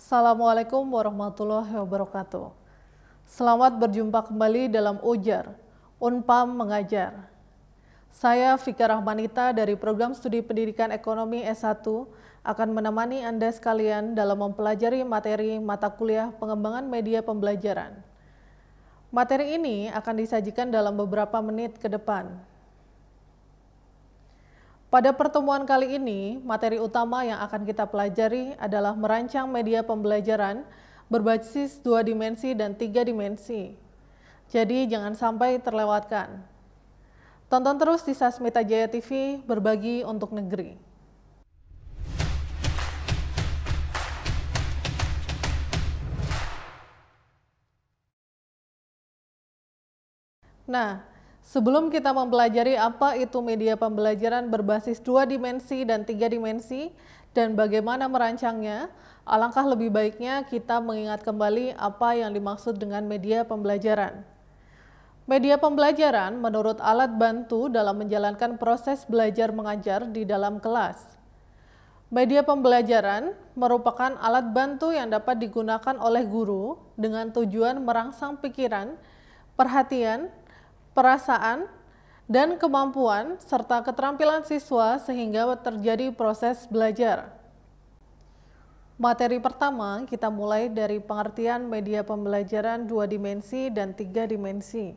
Assalamualaikum warahmatullahi wabarakatuh. Selamat berjumpa kembali dalam Ujar, Unpam Mengajar. Saya Fika Rahmanita dari Program Studi Pendidikan Ekonomi S1 akan menemani Anda sekalian dalam mempelajari materi mata kuliah pengembangan media pembelajaran. Materi ini akan disajikan dalam beberapa menit ke depan. Pada pertemuan kali ini, materi utama yang akan kita pelajari adalah merancang media pembelajaran berbasis 2 dimensi dan 3 dimensi. Jadi jangan sampai terlewatkan. Tonton terus di Sasmita Jaya TV, berbagi untuk negeri. Nah, sebelum kita mempelajari apa itu media pembelajaran berbasis 2 dimensi dan 3 dimensi dan bagaimana merancangnya, alangkah lebih baiknya kita mengingat kembali apa yang dimaksud dengan media pembelajaran. Media pembelajaran menurut alat bantu dalam menjalankan proses belajar mengajar di dalam kelas. Media pembelajaran merupakan alat bantu yang dapat digunakan oleh guru dengan tujuan merangsang pikiran, perhatian, perasaan, dan kemampuan serta keterampilan siswa sehingga terjadi proses belajar. Materi pertama kita mulai dari pengertian media pembelajaran 2 dimensi dan 3 dimensi.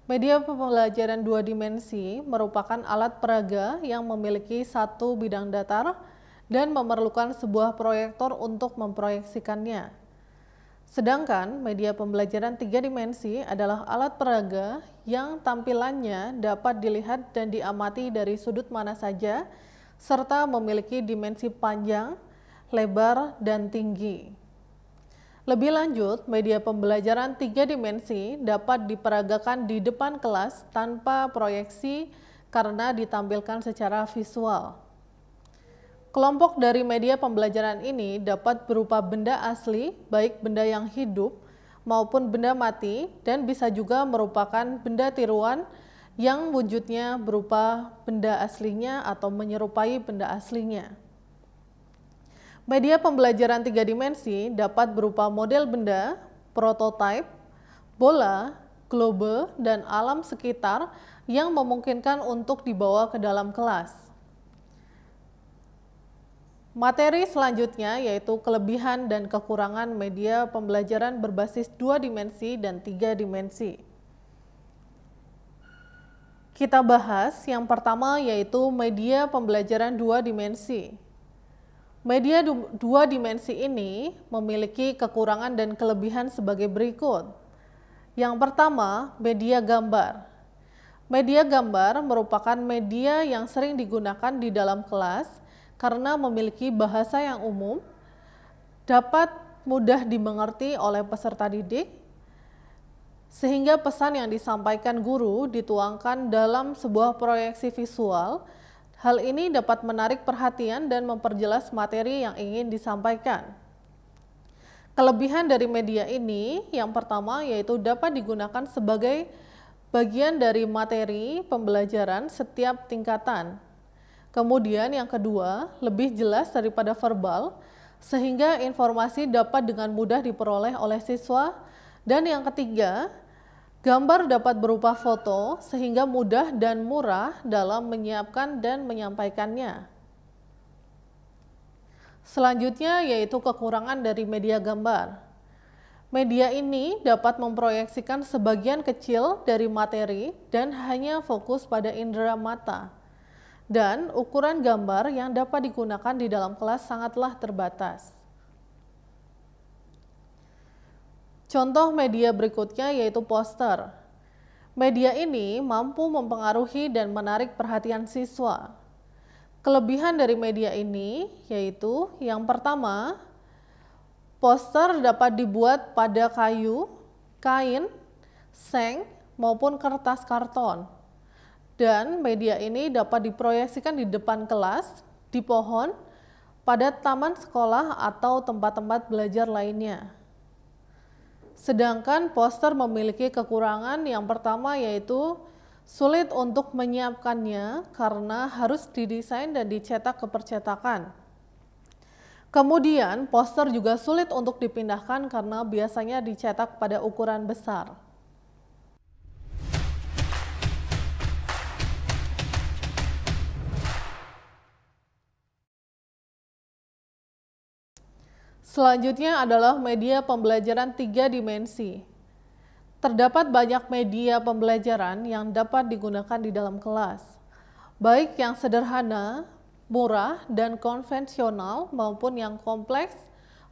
Media pembelajaran 2 dimensi merupakan alat peraga yang memiliki satu bidang datar dan memerlukan sebuah proyektor untuk memproyeksikannya. Sedangkan media pembelajaran 3 dimensi adalah alat peraga yang tampilannya dapat dilihat dan diamati dari sudut mana saja, serta memiliki dimensi panjang, lebar, dan tinggi. Lebih lanjut, media pembelajaran 3 dimensi dapat diperagakan di depan kelas tanpa proyeksi karena ditampilkan secara visual. Kelompok dari media pembelajaran ini dapat berupa benda asli, baik benda yang hidup maupun benda mati, dan bisa juga merupakan benda tiruan yang wujudnya berupa benda aslinya atau menyerupai benda aslinya. Media pembelajaran 3 dimensi dapat berupa model benda, prototipe, bola, globe, dan alam sekitar yang memungkinkan untuk dibawa ke dalam kelas. Materi selanjutnya yaitu kelebihan dan kekurangan media pembelajaran berbasis 2 dimensi dan 3 dimensi. Kita bahas yang pertama yaitu media pembelajaran 2 dimensi. Media 2 dimensi ini memiliki kekurangan dan kelebihan sebagai berikut. Yang pertama, media gambar. Media gambar merupakan media yang sering digunakan di dalam kelas karena memiliki bahasa yang umum, dapat mudah dimengerti oleh peserta didik, sehingga pesan yang disampaikan guru dituangkan dalam sebuah proyeksi visual. Hal ini dapat menarik perhatian dan memperjelas materi yang ingin disampaikan. Kelebihan dari media ini yang pertama yaitu dapat digunakan sebagai bagian dari materi pembelajaran setiap tingkatan. Kemudian yang kedua, lebih jelas daripada verbal, sehingga informasi dapat dengan mudah diperoleh oleh siswa. Dan yang ketiga, gambar dapat berupa foto, sehingga mudah dan murah dalam menyiapkan dan menyampaikannya. Selanjutnya yaitu kekurangan dari media gambar. Media ini dapat memproyeksikan sebagian kecil dari materi dan hanya fokus pada indera mata. Dan ukuran gambar yang dapat digunakan di dalam kelas sangatlah terbatas. Contoh media berikutnya yaitu poster. Media ini mampu mempengaruhi dan menarik perhatian siswa. Kelebihan dari media ini yaitu yang pertama, poster dapat dibuat pada kayu, kain, seng, maupun kertas karton. Dan media ini dapat diproyeksikan di depan kelas, di pohon, pada taman sekolah atau tempat-tempat belajar lainnya. Sedangkan poster memiliki kekurangan yang pertama yaitu sulit untuk menyiapkannya karena harus didesain dan dicetak ke percetakan. Kemudian, poster juga sulit untuk dipindahkan karena biasanya dicetak pada ukuran besar. Selanjutnya adalah media pembelajaran 3 dimensi. Terdapat banyak media pembelajaran yang dapat digunakan di dalam kelas, baik yang sederhana, murah, dan konvensional maupun yang kompleks,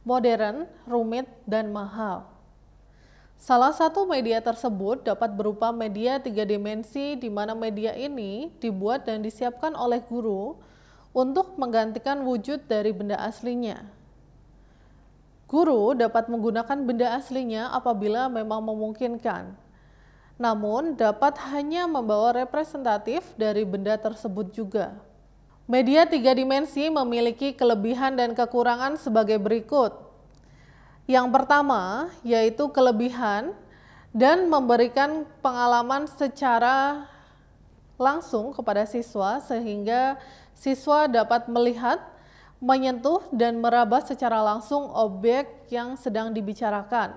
modern, rumit, dan mahal. Salah satu media tersebut dapat berupa media 3 dimensi di mana media ini dibuat dan disiapkan oleh guru untuk menggantikan wujud dari benda aslinya. Guru dapat menggunakan benda aslinya apabila memang memungkinkan, namun dapat hanya membawa representatif dari benda tersebut juga. Media 3 dimensi memiliki kelebihan dan kekurangan sebagai berikut. Yang pertama yaitu kelebihan dan memberikan pengalaman secara langsung kepada siswa sehingga siswa dapat melihat, menyentuh, dan meraba secara langsung objek yang sedang dibicarakan.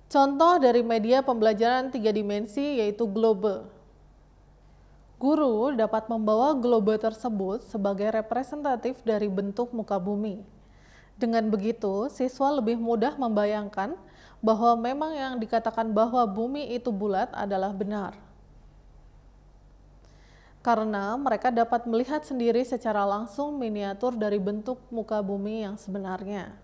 Contoh dari media pembelajaran 3 dimensi yaitu globe. Guru dapat membawa globe tersebut sebagai representatif dari bentuk muka bumi. Dengan begitu, siswa lebih mudah membayangkan bahwa memang yang dikatakan bahwa bumi itu bulat adalah benar. Karena mereka dapat melihat sendiri secara langsung miniatur dari bentuk muka bumi yang sebenarnya.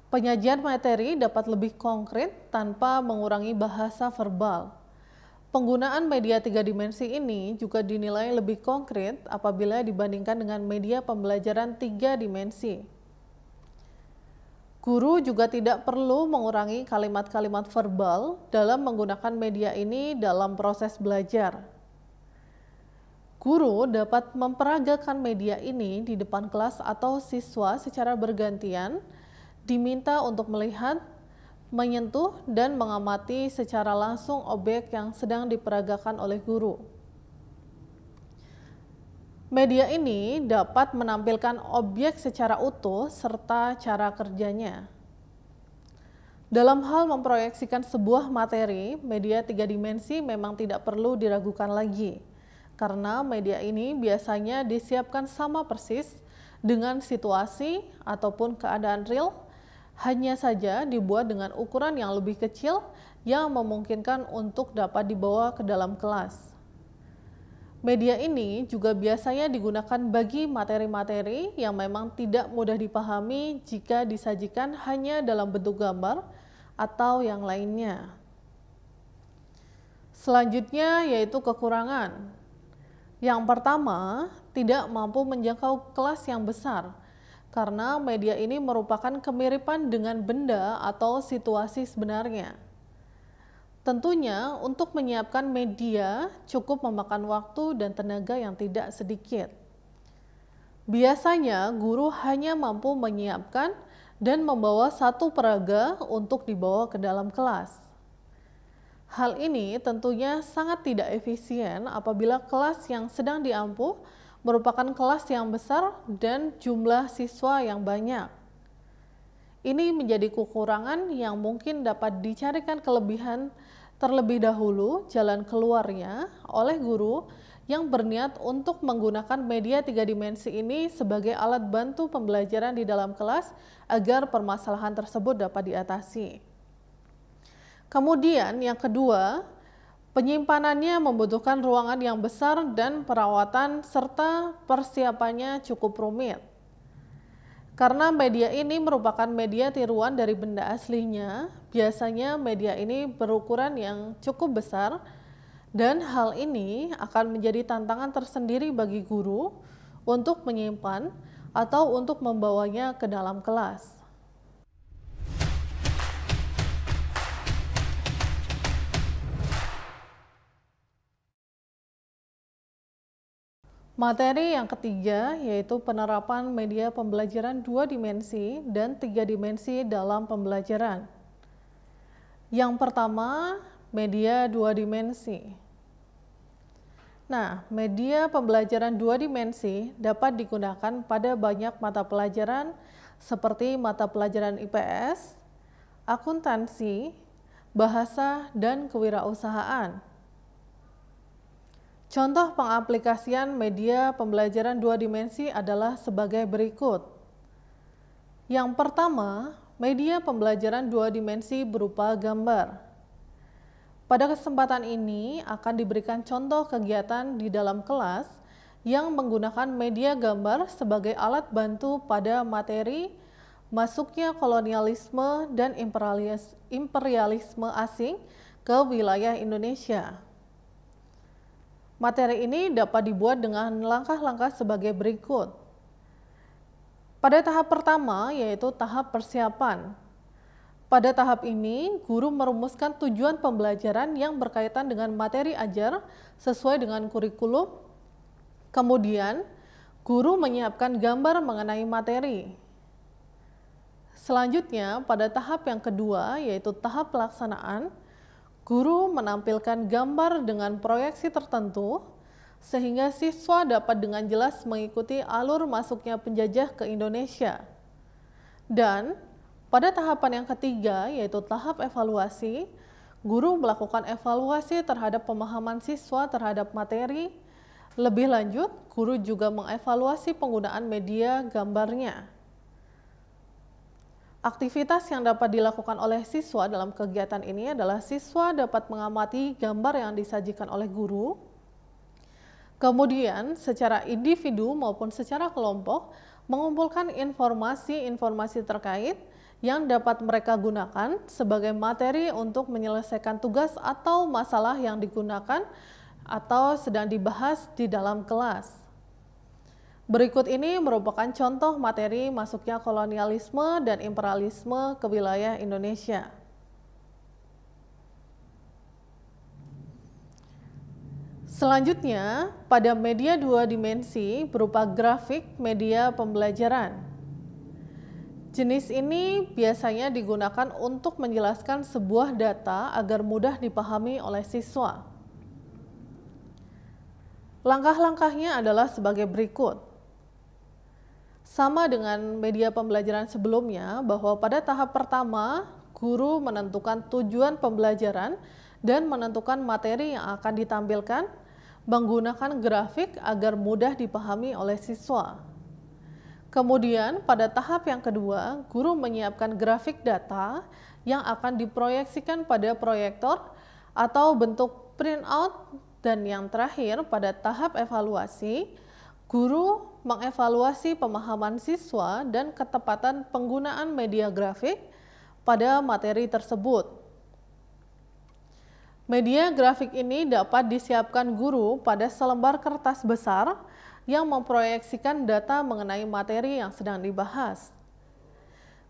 Penyajian materi dapat lebih konkret tanpa mengurangi bahasa verbal. Penggunaan media 3 dimensi ini juga dinilai lebih konkret apabila dibandingkan dengan media pembelajaran 3 dimensi. Guru juga tidak perlu mengurangi kalimat-kalimat verbal dalam menggunakan media ini dalam proses belajar. Guru dapat memperagakan media ini di depan kelas atau siswa secara bergantian, diminta untuk melihat, menyentuh, dan mengamati secara langsung objek yang sedang diperagakan oleh guru. Media ini dapat menampilkan objek secara utuh serta cara kerjanya. Dalam hal memproyeksikan sebuah materi, media 3 dimensi memang tidak perlu diragukan lagi, karena media ini biasanya disiapkan sama persis dengan situasi ataupun keadaan real, hanya saja dibuat dengan ukuran yang lebih kecil yang memungkinkan untuk dapat dibawa ke dalam kelas. Media ini juga biasanya digunakan bagi materi-materi yang memang tidak mudah dipahami jika disajikan hanya dalam bentuk gambar atau yang lainnya. Selanjutnya yaitu kekurangan. Yang pertama, tidak mampu menjangkau kelas yang besar karena media ini merupakan kemiripan dengan benda atau situasi sebenarnya. Tentunya untuk menyiapkan media cukup memakan waktu dan tenaga yang tidak sedikit. Biasanya guru hanya mampu menyiapkan dan membawa satu peraga untuk dibawa ke dalam kelas. Hal ini tentunya sangat tidak efisien apabila kelas yang sedang diampu merupakan kelas yang besar dan jumlah siswa yang banyak. Ini menjadi kekurangan yang mungkin dapat dicarikan kelebihan terlebih dahulu jalan keluarnya oleh guru yang berniat untuk menggunakan media 3 dimensi ini sebagai alat bantu pembelajaran di dalam kelas agar permasalahan tersebut dapat diatasi. Kemudian yang kedua, penyimpanannya membutuhkan ruangan yang besar dan perawatan serta persiapannya cukup rumit. Karena media ini merupakan media tiruan dari benda aslinya, biasanya media ini berukuran yang cukup besar dan hal ini akan menjadi tantangan tersendiri bagi guru untuk menyimpan atau untuk membawanya ke dalam kelas. Materi yang ketiga yaitu penerapan media pembelajaran 2 dimensi dan 3 dimensi dalam pembelajaran. Yang pertama, media 2 dimensi. Nah, media pembelajaran dua dimensi dapat digunakan pada banyak mata pelajaran seperti mata pelajaran IPS, akuntansi, bahasa, dan kewirausahaan. Contoh pengaplikasian media pembelajaran dua dimensi adalah sebagai berikut. Yang pertama, media pembelajaran dua dimensi berupa gambar. Pada kesempatan ini akan diberikan contoh kegiatan di dalam kelas yang menggunakan media gambar sebagai alat bantu pada materi masuknya kolonialisme dan imperialisme asing ke wilayah Indonesia. Materi ini dapat dibuat dengan langkah-langkah sebagai berikut. Pada tahap pertama yaitu tahap persiapan. Pada tahap ini, guru merumuskan tujuan pembelajaran yang berkaitan dengan materi ajar sesuai dengan kurikulum. Kemudian, guru menyiapkan gambar mengenai materi. Selanjutnya, pada tahap yang kedua, yaitu tahap pelaksanaan, guru menampilkan gambar dengan proyeksi tertentu, sehingga siswa dapat dengan jelas mengikuti alur masuknya penjajah ke Indonesia. Dan pada tahapan yang ketiga, yaitu tahap evaluasi, guru melakukan evaluasi terhadap pemahaman siswa terhadap materi. Lebih lanjut, guru juga mengevaluasi penggunaan media gambarnya. Aktivitas yang dapat dilakukan oleh siswa dalam kegiatan ini adalah siswa dapat mengamati gambar yang disajikan oleh guru. Kemudian, secara individu maupun secara kelompok, mengumpulkan informasi-informasi terkait yang dapat mereka gunakan sebagai materi untuk menyelesaikan tugas atau masalah yang digunakan atau sedang dibahas di dalam kelas. Berikut ini merupakan contoh materi masuknya kolonialisme dan imperialisme ke wilayah Indonesia. Selanjutnya, pada media dua dimensi berupa grafik media pembelajaran. Jenis ini biasanya digunakan untuk menjelaskan sebuah data agar mudah dipahami oleh siswa. Langkah-langkahnya adalah sebagai berikut. Sama dengan media pembelajaran sebelumnya, bahwa pada tahap pertama, guru menentukan tujuan pembelajaran dan menentukan materi yang akan ditampilkan, menggunakan grafik agar mudah dipahami oleh siswa. Kemudian pada tahap yang kedua, guru menyiapkan grafik data yang akan diproyeksikan pada proyektor atau bentuk printout, dan yang terakhir pada tahap evaluasi, guru mengevaluasi pemahaman siswa dan ketepatan penggunaan media grafik pada materi tersebut. Media grafik ini dapat disiapkan guru pada selembar kertas besar yang memproyeksikan data mengenai materi yang sedang dibahas.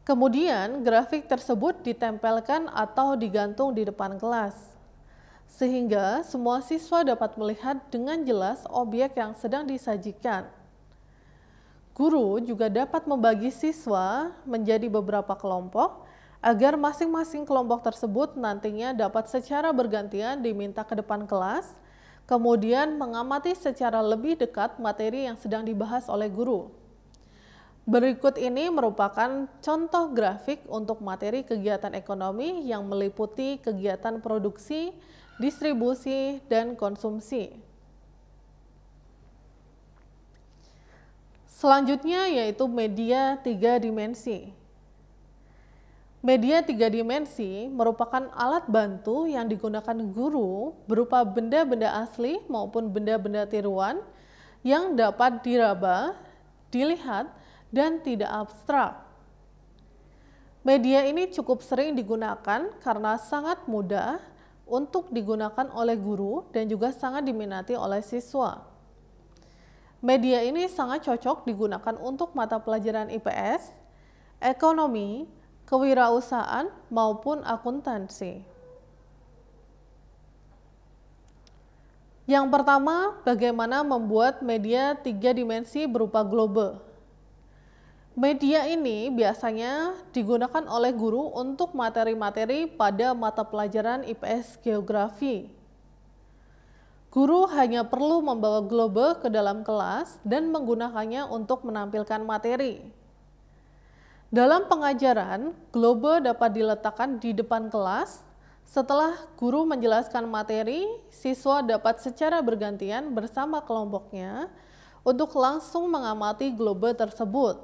Kemudian, grafik tersebut ditempelkan atau digantung di depan kelas, sehingga semua siswa dapat melihat dengan jelas objek yang sedang disajikan. Guru juga dapat membagi siswa menjadi beberapa kelompok agar masing-masing kelompok tersebut nantinya dapat secara bergantian diminta ke depan kelas, kemudian mengamati secara lebih dekat materi yang sedang dibahas oleh guru. Berikut ini merupakan contoh grafik untuk materi kegiatan ekonomi yang meliputi kegiatan produksi, distribusi, dan konsumsi. Selanjutnya yaitu media tiga dimensi. Media tiga dimensi merupakan alat bantu yang digunakan guru berupa benda-benda asli maupun benda-benda tiruan yang dapat diraba, dilihat, dan tidak abstrak. Media ini cukup sering digunakan karena sangat mudah untuk digunakan oleh guru dan juga sangat diminati oleh siswa. Media ini sangat cocok digunakan untuk mata pelajaran IPS, ekonomi, kewirausahaan, maupun akuntansi. Yang pertama, bagaimana membuat media tiga dimensi berupa globe. Media ini biasanya digunakan oleh guru untuk materi-materi pada mata pelajaran IPS Geografi. Guru hanya perlu membawa globe ke dalam kelas dan menggunakannya untuk menampilkan materi. Dalam pengajaran, globe dapat diletakkan di depan kelas. Setelah guru menjelaskan materi, siswa dapat secara bergantian bersama kelompoknya untuk langsung mengamati globe tersebut.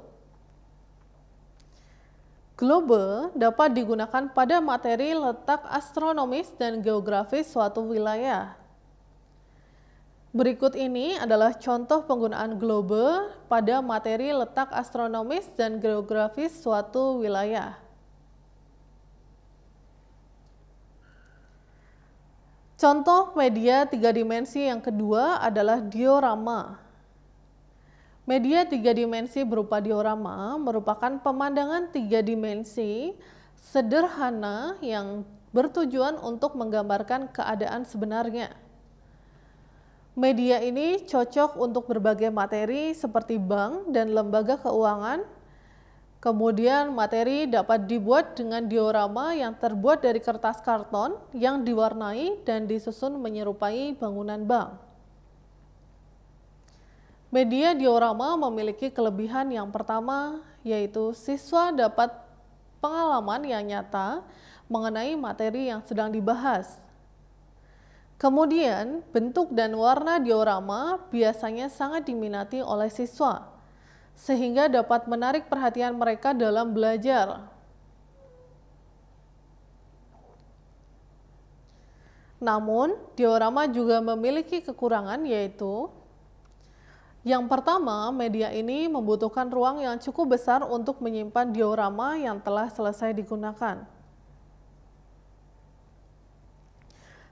Globe dapat digunakan pada materi letak astronomis dan geografis suatu wilayah. Berikut ini adalah contoh penggunaan globe pada materi letak astronomis dan geografis suatu wilayah. Contoh media tiga dimensi yang kedua adalah diorama. Media tiga dimensi berupa diorama merupakan pemandangan tiga dimensi sederhana yang bertujuan untuk menggambarkan keadaan sebenarnya. Media ini cocok untuk berbagai materi seperti bank dan lembaga keuangan. Kemudian materi dapat dibuat dengan diorama yang terbuat dari kertas karton yang diwarnai dan disusun menyerupai bangunan bank. Media diorama memiliki kelebihan yang pertama, yaitu siswa dapat pengalaman yang nyata mengenai materi yang sedang dibahas. Kemudian, bentuk dan warna diorama biasanya sangat diminati oleh siswa, sehingga dapat menarik perhatian mereka dalam belajar. Namun, diorama juga memiliki kekurangan, yaitu yang pertama, media ini membutuhkan ruang yang cukup besar untuk menyimpan diorama yang telah selesai digunakan.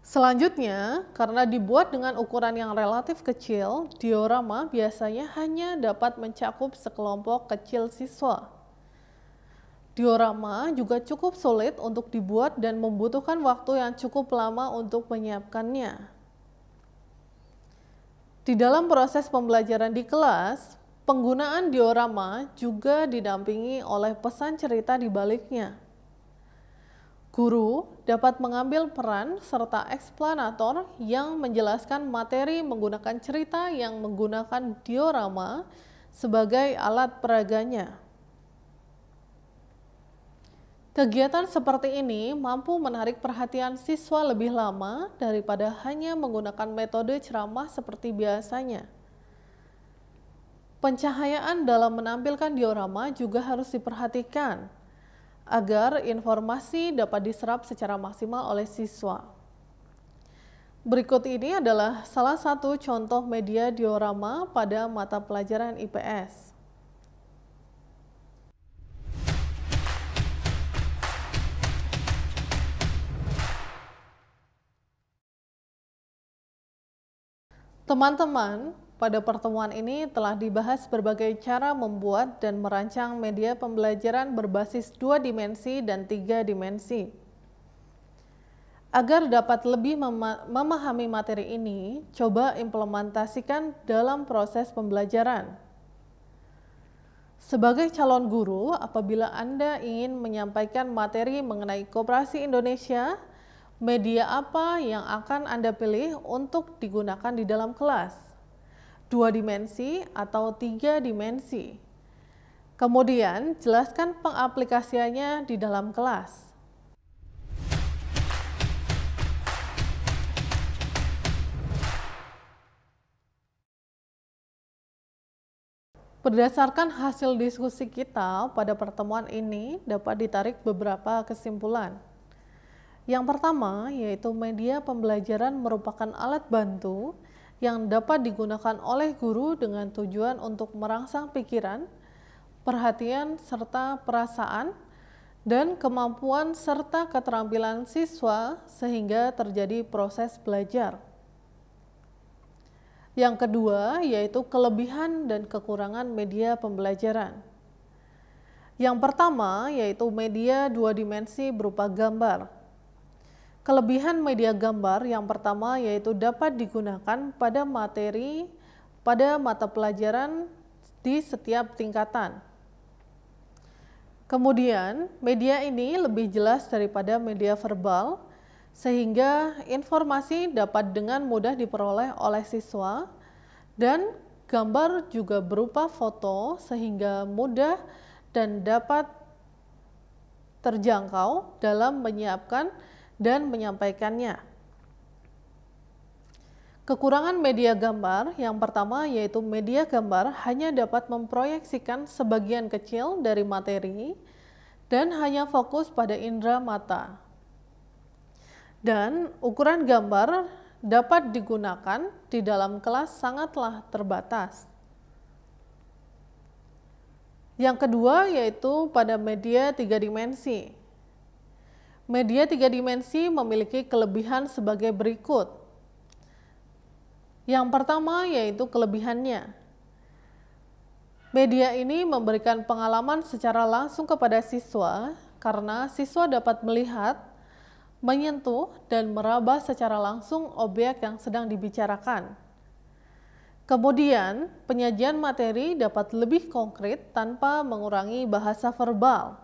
Selanjutnya, karena dibuat dengan ukuran yang relatif kecil, diorama biasanya hanya dapat mencakup sekelompok kecil siswa. Diorama juga cukup sulit untuk dibuat dan membutuhkan waktu yang cukup lama untuk menyiapkannya. Di dalam proses pembelajaran di kelas, penggunaan diorama juga didampingi oleh pesan cerita di baliknya. Guru dapat mengambil peran serta eksplanator yang menjelaskan materi menggunakan cerita yang menggunakan diorama sebagai alat peraganya. Kegiatan seperti ini mampu menarik perhatian siswa lebih lama daripada hanya menggunakan metode ceramah seperti biasanya. Pencahayaan dalam menampilkan diorama juga harus diperhatikan agar informasi dapat diserap secara maksimal oleh siswa. Berikut ini adalah salah satu contoh media diorama pada mata pelajaran IPS. Teman-teman, pada pertemuan ini telah dibahas berbagai cara membuat dan merancang media pembelajaran berbasis 2 dimensi dan 3 dimensi. Agar dapat lebih memahami materi ini, coba implementasikan dalam proses pembelajaran. Sebagai calon guru, apabila Anda ingin menyampaikan materi mengenai Koperasi Indonesia, media apa yang akan Anda pilih untuk digunakan di dalam kelas? 2 dimensi atau 3 dimensi. Kemudian, jelaskan pengaplikasiannya di dalam kelas. Berdasarkan hasil diskusi kita pada pertemuan ini, dapat ditarik beberapa kesimpulan. Yang pertama, yaitu media pembelajaran merupakan alat bantu yang dapat digunakan oleh guru dengan tujuan untuk merangsang pikiran, perhatian, serta perasaan, dan kemampuan serta keterampilan siswa sehingga terjadi proses belajar. Yang kedua, yaitu kelebihan dan kekurangan media pembelajaran. Yang pertama, yaitu media 2 dimensi berupa gambar. Kelebihan media gambar yang pertama yaitu dapat digunakan pada materi pada mata pelajaran di setiap tingkatan. Kemudian, media ini lebih jelas daripada media verbal sehingga informasi dapat dengan mudah diperoleh oleh siswa, dan gambar juga berupa foto sehingga mudah dan dapat terjangkau dalam menyiapkan dan menyampaikannya. Kekurangan media gambar yang pertama yaitu media gambar hanya dapat memproyeksikan sebagian kecil dari materi dan hanya fokus pada indera mata. Dan ukuran gambar dapat digunakan di dalam kelas sangatlah terbatas. Yang kedua yaitu pada media 3 dimensi. Media 3 dimensi memiliki kelebihan sebagai berikut. Yang pertama yaitu kelebihannya. Media ini memberikan pengalaman secara langsung kepada siswa karena siswa dapat melihat, menyentuh, dan meraba secara langsung objek yang sedang dibicarakan. Kemudian, penyajian materi dapat lebih konkret tanpa mengurangi bahasa verbal.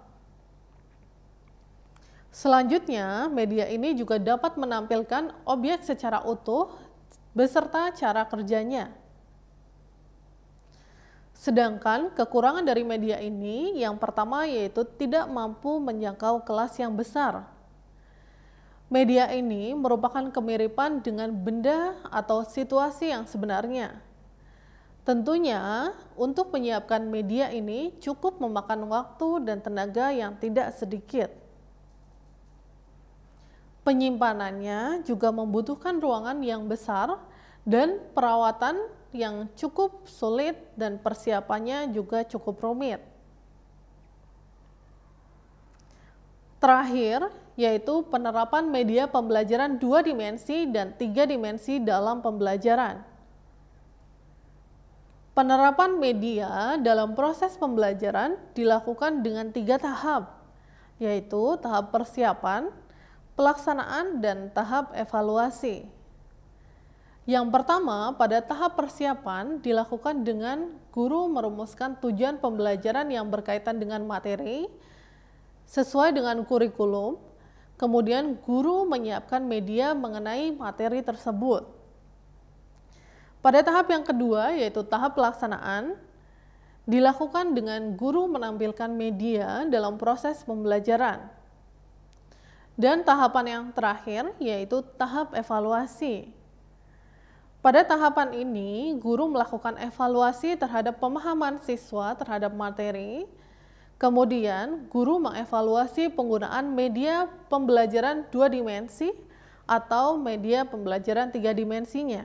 Selanjutnya, media ini juga dapat menampilkan objek secara utuh beserta cara kerjanya. Sedangkan kekurangan dari media ini yang pertama yaitu tidak mampu menjangkau kelas yang besar. Media ini merupakan kemiripan dengan benda atau situasi yang sebenarnya. Tentunya, untuk menyiapkan media ini cukup memakan waktu dan tenaga yang tidak sedikit. Penyimpanannya juga membutuhkan ruangan yang besar dan perawatan yang cukup sulit dan persiapannya juga cukup rumit. Terakhir, yaitu penerapan media pembelajaran 2 dimensi dan 3 dimensi dalam pembelajaran. Penerapan media dalam proses pembelajaran dilakukan dengan 3 tahap, yaitu tahap persiapan, pelaksanaan, dan tahap evaluasi. Yang pertama, pada tahap persiapan dilakukan dengan guru merumuskan tujuan pembelajaran yang berkaitan dengan materi sesuai dengan kurikulum, kemudian guru menyiapkan media mengenai materi tersebut. Pada tahap yang kedua, yaitu tahap pelaksanaan, dilakukan dengan guru menampilkan media dalam proses pembelajaran. Dan tahapan yang terakhir, yaitu tahap evaluasi. Pada tahapan ini, guru melakukan evaluasi terhadap pemahaman siswa terhadap materi. Kemudian, guru mengevaluasi penggunaan media pembelajaran 2 dimensi atau media pembelajaran 3 dimensinya.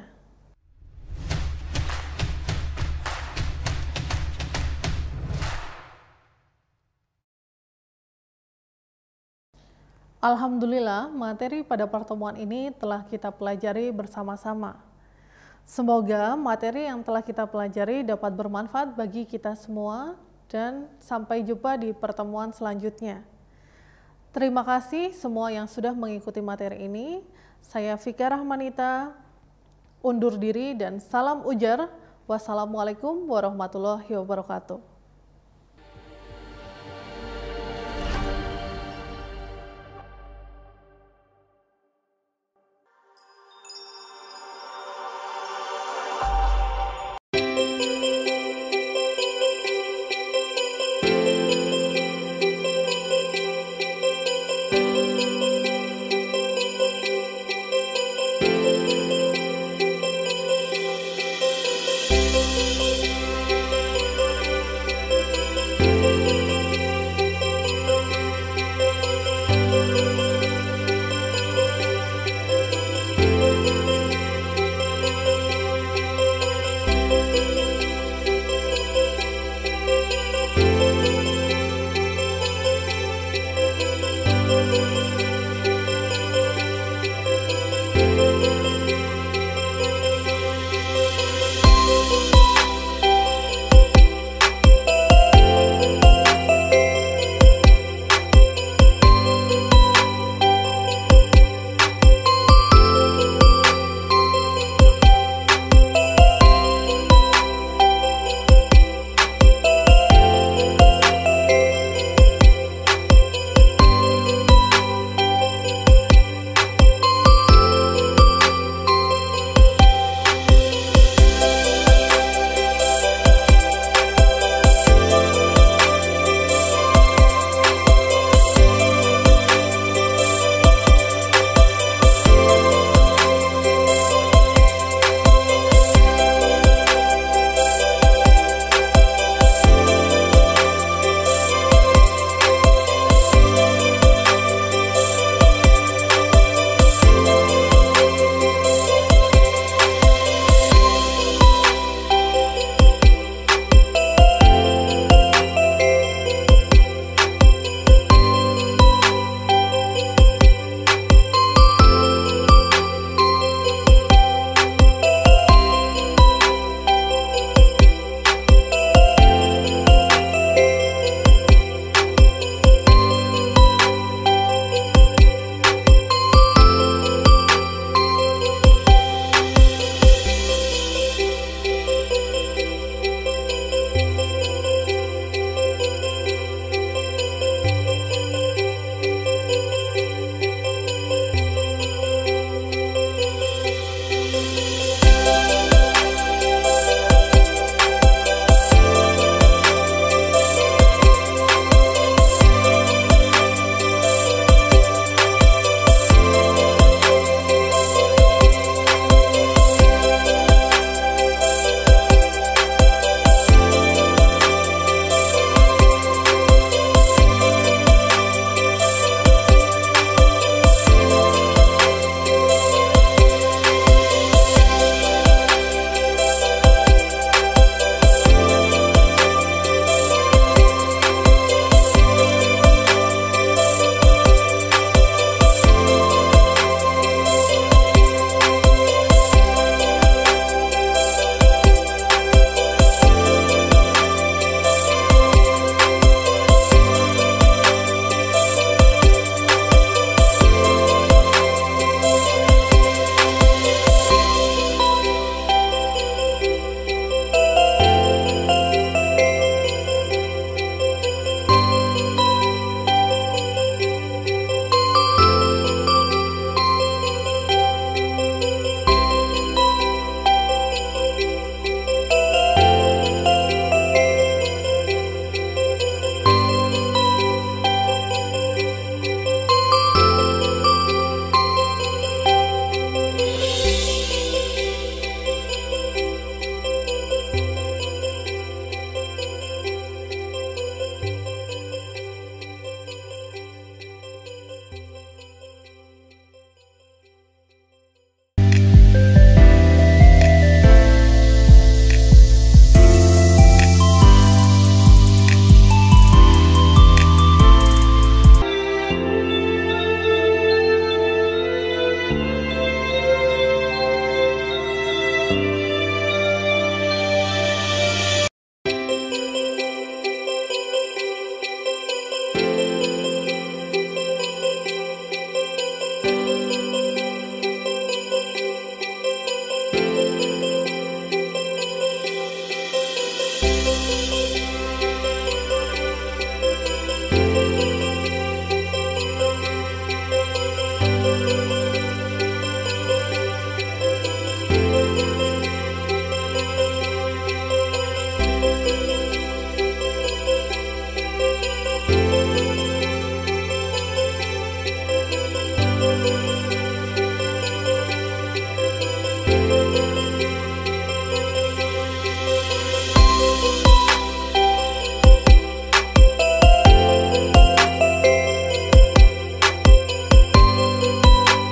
Alhamdulillah, materi pada pertemuan ini telah kita pelajari bersama-sama. Semoga materi yang telah kita pelajari dapat bermanfaat bagi kita semua dan sampai jumpa di pertemuan selanjutnya. Terima kasih semua yang sudah mengikuti materi ini. Saya Fika Rahmanita, undur diri dan salam ujar. Wassalamualaikum warahmatullahi wabarakatuh.